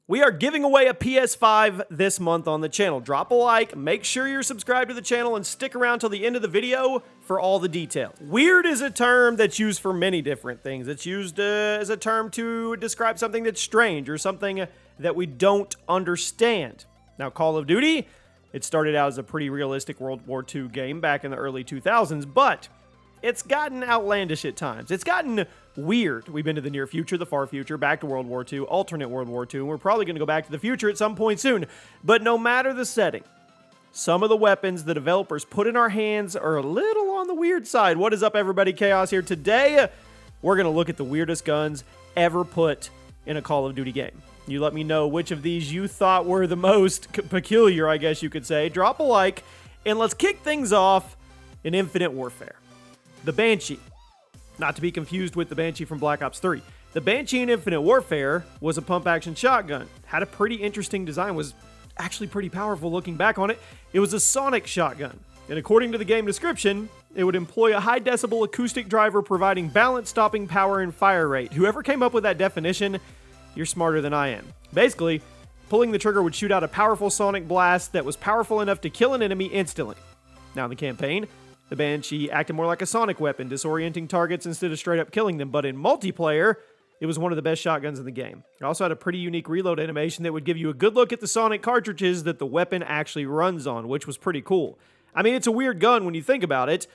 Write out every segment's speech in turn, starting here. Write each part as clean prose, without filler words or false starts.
We are giving away a PS5 this month on the channel. Drop a like, make sure you're subscribed to the channel, and stick around till the end of the video for all the details. Weird is a term that's used for many different things. It's used as a term to describe something that's strange or something that we don't understand. Now, Call of Duty, it started out as a pretty realistic World War II game back in the early 2000s, but it's gotten outlandish at times. It's gotten weird. We've been to the near future, the far future, back to World War II, alternate World War II, and we're probably going to go back to the future at some point soon. But no matter the setting, some of the weapons the developers put in our hands are a little on the weird side. What is up, everybody? Chaos here. Today, we're going to look at the weirdest guns ever put in a Call of Duty game. You let me know which of these you thought were the most peculiar, I guess you could say. Drop a like, and let's kick things off in Infinite Warfare. The Banshee. Not to be confused with the Banshee from Black Ops 3. The Banshee in Infinite Warfare was a pump-action shotgun. Had a pretty interesting design, was actually pretty powerful looking back on it. It was a sonic shotgun, and according to the game description, it would employ a high-decibel acoustic driver providing balance, stopping power, and fire rate. Whoever came up with that definition, you're smarter than I am. Basically, pulling the trigger would shoot out a powerful sonic blast that was powerful enough to kill an enemy instantly. Now in the campaign, the Banshee acted more like a sonic weapon, disorienting targets instead of straight up killing them, but in multiplayer, it was one of the best shotguns in the game. It also had a pretty unique reload animation that would give you a good look at the sonic cartridges that the weapon actually runs on, which was pretty cool. I mean, it's a weird gun when you think about it,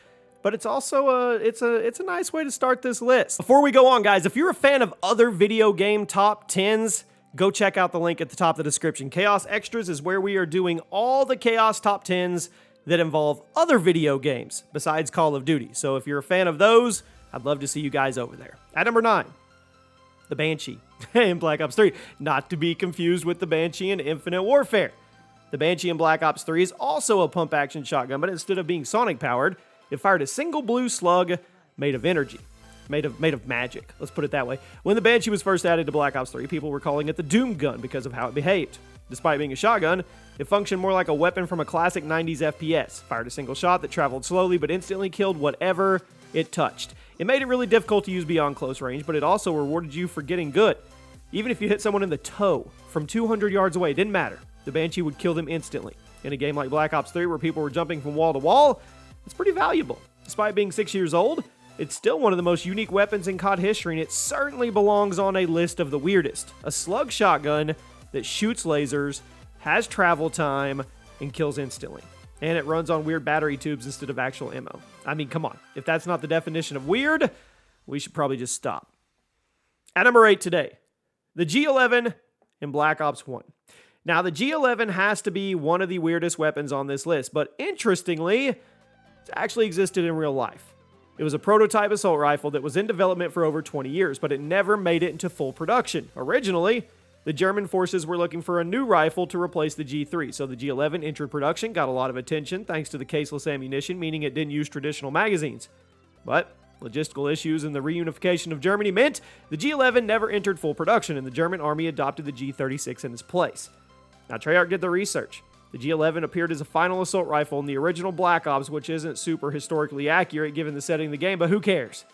but it's also it's a nice way to start this list. Before we go on, guys, if you're a fan of other video game top 10s, go check out the link at the top of the description. Chaos Extras is where we are doing all the Chaos top 10s that involve other video games besides Call of Duty. So if you're a fan of those, I'd love to see you guys over there. At number 9, the Banshee in Black Ops 3. Not to be confused with the Banshee in Infinite Warfare. The Banshee in Black Ops 3 is also a pump-action shotgun, but instead of being sonic-powered, it fired a single blue slug made of energy. Made of magic, let's put it that way. When the Banshee was first added to Black Ops 3, people were calling it the Doom Gun because of how it behaved. Despite being a shotgun, it functioned more like a weapon from a classic 90s FPS. Fired a single shot that traveled slowly but instantly killed whatever it touched. It made it really difficult to use beyond close range, but it also rewarded you for getting good. Even if you hit someone in the toe from 200 yards away, it didn't matter. The Banshee would kill them instantly. In a game like Black Ops 3 where people were jumping from wall to wall, it's pretty valuable. Despite being 6 years old, it's still one of the most unique weapons in COD history, and it certainly belongs on a list of the weirdest. A slug shotgun that shoots lasers, has travel time, and kills instantly. And it runs on weird battery tubes instead of actual ammo. I mean, come on. If that's not the definition of weird, we should probably just stop. At number 8 today, the G11 in Black Ops 1. Now, the G11 has to be one of the weirdest weapons on this list, but interestingly, it actually existed in real life. It was a prototype assault rifle that was in development for over 20 years, but it never made it into full production. Originally, the German forces were looking for a new rifle to replace the G3, so the G11 entered production, got a lot of attention thanks to the caseless ammunition, meaning it didn't use traditional magazines. But logistical issues and the reunification of Germany meant the G11 never entered full production, and the German army adopted the G36 in its place. Now, Treyarch did the research. The G11 appeared as a final assault rifle in the original Black Ops, which isn't super historically accurate given the setting of the game, but who cares?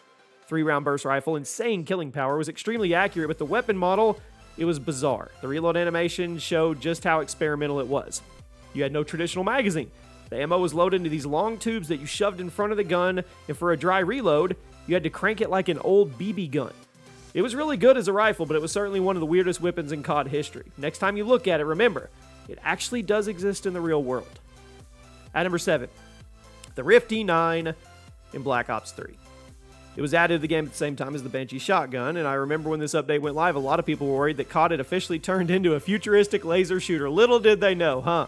3-round burst rifle, insane killing power, was extremely accurate, but the weapon model, it was bizarre. The reload animation showed just how experimental it was. You had no traditional magazine. The ammo was loaded into these long tubes that you shoved in front of the gun, and for a dry reload, you had to crank it like an old BB gun. It was really good as a rifle, but it was certainly one of the weirdest weapons in COD history. Next time you look at it, remember, it actually does exist in the real world. At number 7, the Rift E9 in Black Ops 3. It was added to the game at the same time as the Banshee shotgun, and I remember when this update went live, a lot of people were worried that COD had officially turned into a futuristic laser shooter. Little did they know, huh?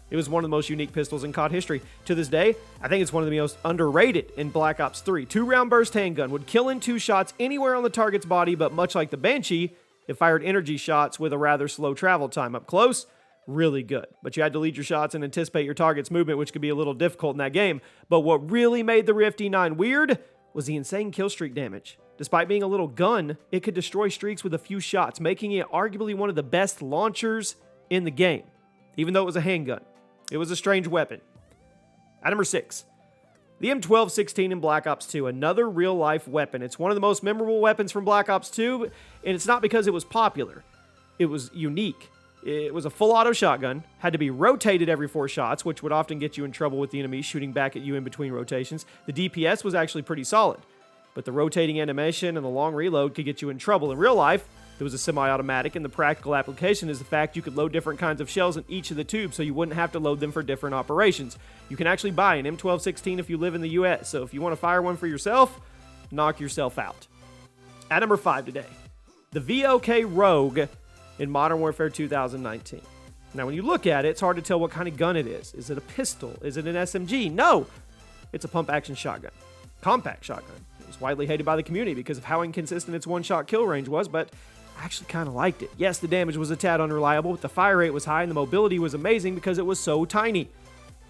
It was one of the most unique pistols in COD history. To this day, I think it's one of the most underrated in Black Ops 3. 2-round burst handgun would kill in 2 shots anywhere on the target's body, but much like the Banshee, it fired energy shots with a rather slow travel time. Up close, really good. But you had to lead your shots and anticipate your target's movement, which could be a little difficult in that game. But what really made the Rift E9 weird was the insane kill streak damage. Despite being a little gun, it could destroy streaks with a few shots, making it arguably one of the best launchers in the game. Even though it was a handgun, it was a strange weapon. At number 6, the M1216 in Black Ops 2, another real-life weapon. It's one of the most memorable weapons from Black Ops 2, and it's not because it was popular. It was unique. It was a full auto shotgun, had to be rotated every 4 shots, which would often get you in trouble with the enemy shooting back at you in between rotations. The DPS was actually pretty solid, but the rotating animation and the long reload could get you in trouble. In real life, it was a semi-automatic, and the practical application is the fact you could load different kinds of shells in each of the tubes, so you wouldn't have to load them for different operations. You can actually buy an M1216 if you live in the US, so if you want to fire one for yourself, knock yourself out. At number 5 today, the VOK Rogue in Modern Warfare 2019. Now, when you look at it, it's hard to tell what kind of gun it is. Is it a pistol? Is it an SMG? No! It's a pump-action shotgun. Compact shotgun. It was widely hated by the community because of how inconsistent its one-shot kill range was, but I actually kind of liked it. Yes, the damage was a tad unreliable, but the fire rate was high and the mobility was amazing because it was so tiny.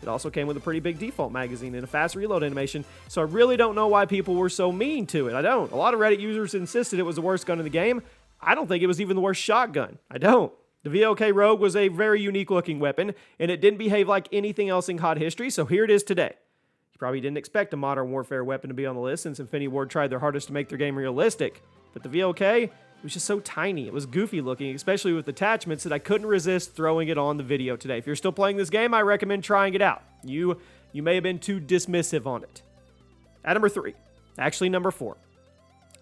It also came with a pretty big default magazine and a fast reload animation, so I really don't know why people were so mean to it. I don't. A lot of Reddit users insisted it was the worst gun in the game. I don't think it was even the worst shotgun. I don't. The VOK Rogue was a very unique looking weapon, and it didn't behave like anything else in COD history, so here it is today. You probably didn't expect a Modern Warfare weapon to be on the list since Infinity Ward tried their hardest to make their game realistic, but the VOK, it was just so tiny. It was goofy looking, especially with attachments, that I couldn't resist throwing it on the video today. If you're still playing this game, I recommend trying it out. You may have been too dismissive on it. At number 3, actually number 4,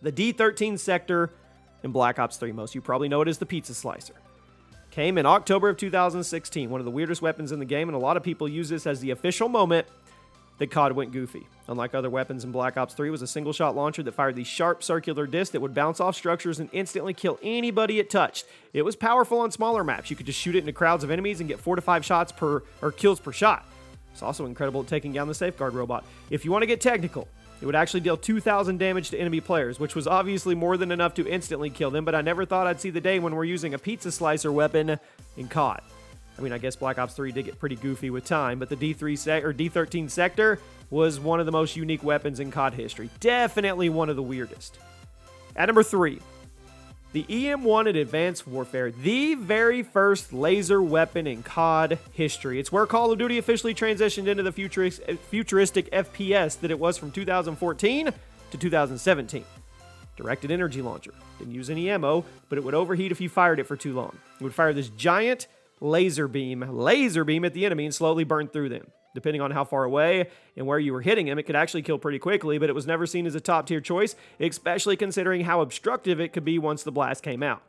the D13 sector in Black Ops 3. Most of you probably know it as the pizza slicer. Came in October of 2016, one of the weirdest weapons in the game, and a lot of people use this as the official moment that COD went goofy. Unlike other weapons in Black Ops 3, it was a single-shot launcher that fired these sharp circular discs that would bounce off structures and instantly kill anybody it touched. It was powerful on smaller maps. You could just shoot it into crowds of enemies and get 4 to 5 kills per shot. It's also incredible at taking down the safeguard robot. If you want to get technical, it would actually deal 2,000 damage to enemy players, which was obviously more than enough to instantly kill them, but I never thought I'd see the day when we're using a pizza slicer weapon in COD. I mean, I guess Black Ops 3 did get pretty goofy with time, but the D13 sector was one of the most unique weapons in COD history. Definitely one of the weirdest. At number 3, the EM1 Advanced Warfare, the very first laser weapon in COD history. It's where Call of Duty officially transitioned into the futuristic FPS that it was from 2014 to 2017. Directed energy launcher. Didn't use any ammo, but it would overheat if you fired it for too long. It would fire this giant laser beam at the enemy and slowly burn through them. Depending on how far away and where you were hitting him, it could actually kill pretty quickly, but it was never seen as a top-tier choice, especially considering how obstructive it could be once the blast came out.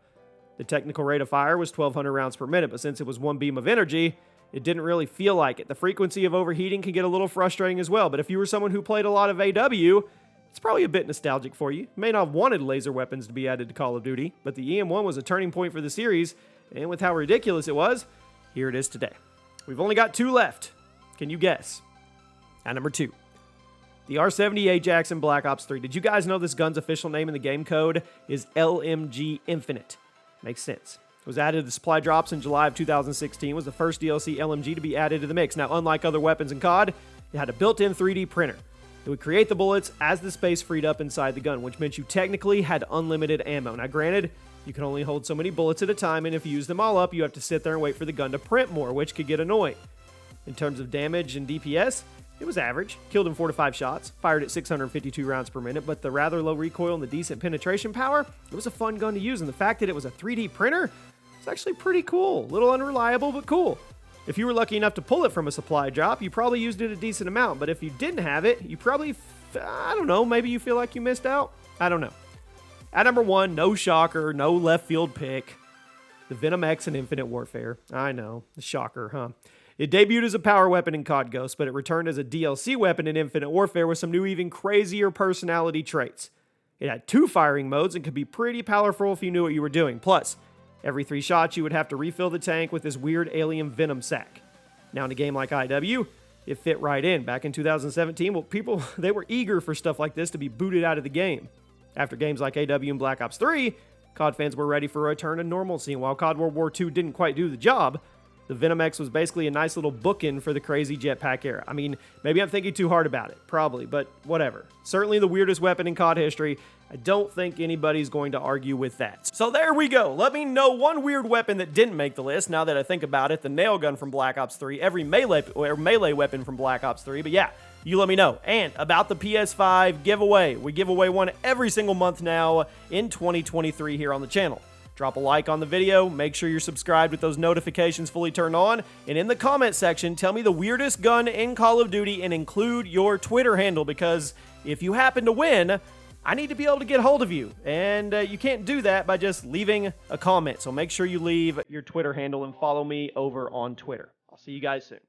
The technical rate of fire was 1,200 rounds per minute, but since it was one beam of energy, it didn't really feel like it. The frequency of overheating can get a little frustrating as well, but if you were someone who played a lot of AW, it's probably a bit nostalgic for you. You may not have wanted laser weapons to be added to Call of Duty, but the EM1 was a turning point for the series, and with how ridiculous it was, here it is today. We've only got 2 left. Can you guess? At number 2, the R70 Ajax in Black Ops 3. Did you guys know this gun's official name in the game code is LMG Infinite? Makes sense. It was added to the supply drops in July of 2016. Was the first DLC LMG to be added to the mix. Now, unlike other weapons in COD, it had a built-in 3D printer. It would create the bullets as the space freed up inside the gun, which meant you technically had unlimited ammo. Now, granted, you can only hold so many bullets at a time, and if you use them all up, you have to sit there and wait for the gun to print more, which could get annoying. In terms of damage and DPS, it was average. Killed in 4 to 5 shots, fired at 652 rounds per minute, but the rather low recoil and the decent penetration power, it was a fun gun to use, and the fact that it was a 3D printer was actually pretty cool. A little unreliable, but cool. If you were lucky enough to pull it from a supply drop, you probably used it a decent amount, but if you didn't have it, you probably, I don't know, maybe you feel like you missed out? I don't know. At number 1, no shocker, no left field pick, the Venom X in Infinite Warfare. I know, the shocker, huh? It debuted as a power weapon in COD Ghost, but it returned as a DLC weapon in Infinite Warfare with some new, even crazier personality traits. It had 2 firing modes and could be pretty powerful if you knew what you were doing. Plus, every 3 shots, you would have to refill the tank with this weird alien venom sac. Now, in a game like IW, it fit right in. Back in 2017, well, people, they were eager for stuff like this to be booted out of the game. After games like AW and Black Ops 3, COD fans were ready for a return to normalcy, and while COD World War II didn't quite do the job, the Venom X was basically a nice little bookend for the crazy jetpack era. I mean, maybe I'm thinking too hard about it. Probably, but whatever. Certainly the weirdest weapon in COD history. I don't think anybody's going to argue with that. So there we go. Let me know one weird weapon that didn't make the list. Now that I think about it, the nail gun from Black Ops 3, every melee weapon from Black Ops 3. But yeah, you let me know. And about the PS5 giveaway. We give away one every single month now in 2023 here on the channel. Drop a like on the video, make sure you're subscribed with those notifications fully turned on, and in the comment section, tell me the weirdest gun in Call of Duty and include your Twitter handle, because if you happen to win, I need to be able to get hold of you, and you can't do that by just leaving a comment. So make sure you leave your Twitter handle and follow me over on Twitter. I'll see you guys soon.